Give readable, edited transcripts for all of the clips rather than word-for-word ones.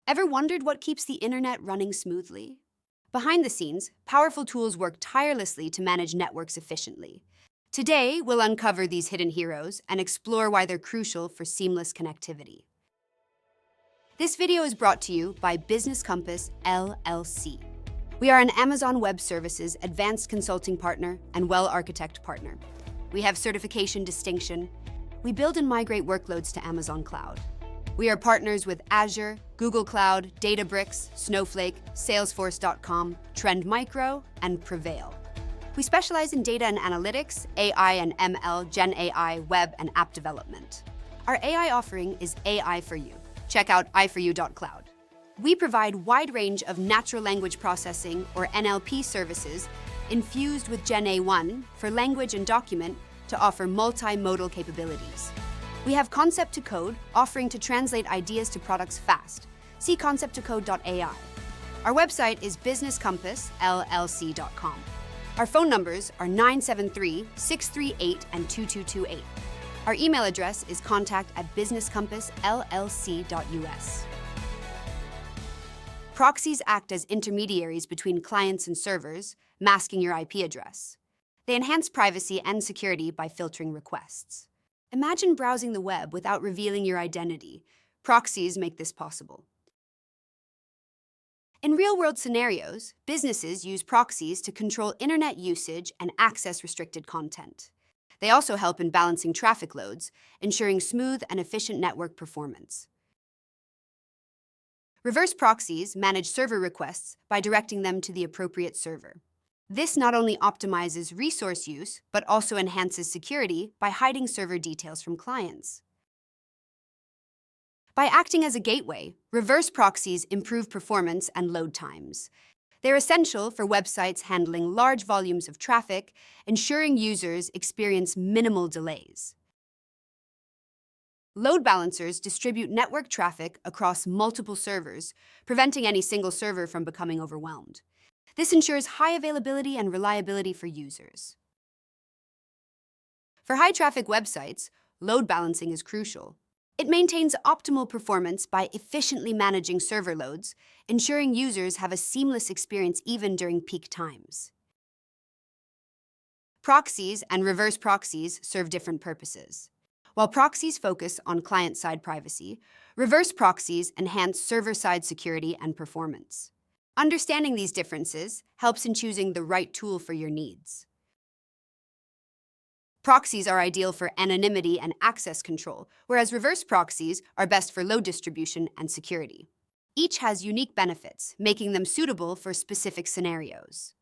Ever wondered what keeps the internet running smoothly? Behind the scenes, powerful tools work tirelessly to manage networks efficiently. Today, we'll uncover these hidden heroes and explore why they're crucial for seamless connectivity. This video is brought to you by Business Compass LLC. We are an Amazon Web Services advanced consulting partner and well-architect partner. We have certification distinction. We build and migrate workloads to Amazon Cloud. We are partners with Azure, Google Cloud, Databricks, Snowflake, Salesforce.com, Trend Micro, and Prevail. We specialize in data and analytics, AI and ML, Gen AI, web, and app development. Our AI offering is AI for You. Check out iforyou.cloud. We provide wide range of natural language processing, or NLP services, infused with Gen A1 for language and document to offer multimodal capabilities. We have Concept to Code, offering to translate ideas to products fast. See concepttocode.ai. Our website is BusinessCompassLLC.com. Our phone numbers are 973-638 and 2228. Our email address is contact@businesscompassllc.us. Proxies act as intermediaries between clients and servers, masking your IP address. They enhance privacy and security by filtering requests. Imagine browsing the web without revealing your identity. Proxies make this possible. In real-world scenarios, businesses use proxies to control internet usage and access restricted content. They also help in balancing traffic loads, ensuring smooth and efficient network performance. Reverse proxies manage server requests by directing them to the appropriate server. This not only optimizes resource use, but also enhances security by hiding server details from clients. By acting as a gateway, reverse proxies improve performance and load times. They're essential for websites handling large volumes of traffic, ensuring users experience minimal delays. Load balancers distribute network traffic across multiple servers, preventing any single server from becoming overwhelmed. This ensures high availability and reliability for users. For high-traffic websites, load balancing is crucial. It maintains optimal performance by efficiently managing server loads, ensuring users have a seamless experience even during peak times. Proxies and reverse proxies serve different purposes. While proxies focus on client-side privacy, reverse proxies enhance server-side security and performance. Understanding these differences helps in choosing the right tool for your needs. Proxies are ideal for anonymity and access control, whereas reverse proxies are best for load distribution and security. Each has unique benefits, making them suitable for specific scenarios.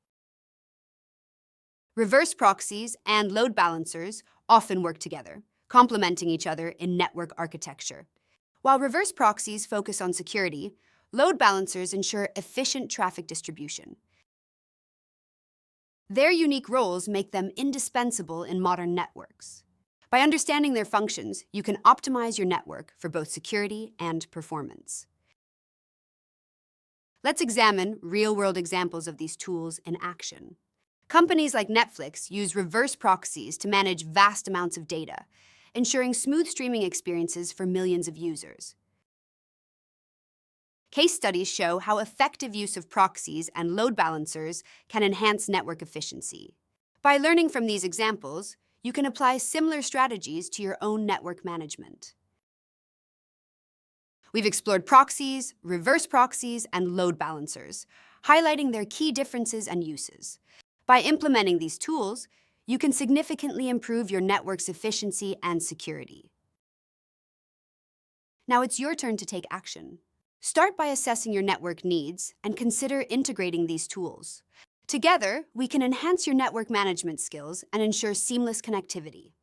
Reverse proxies and load balancers often work together, complementing each other in network architecture. While reverse proxies focus on security, load balancers ensure efficient traffic distribution. Their unique roles make them indispensable in modern networks. By understanding their functions, you can optimize your network for both security and performance. Let's examine real-world examples of these tools in action. Companies like Netflix use reverse proxies to manage vast amounts of data, ensuring smooth streaming experiences for millions of users. Case studies show how effective use of proxies and load balancers can enhance network efficiency. By learning from these examples, you can apply similar strategies to your own network management. We've explored proxies, reverse proxies, and load balancers, highlighting their key differences and uses. By implementing these tools, you can significantly improve your network's efficiency and security. Now it's your turn to take action. Start by assessing your network needs and consider integrating these tools. Together, we can enhance your network management skills and ensure seamless connectivity.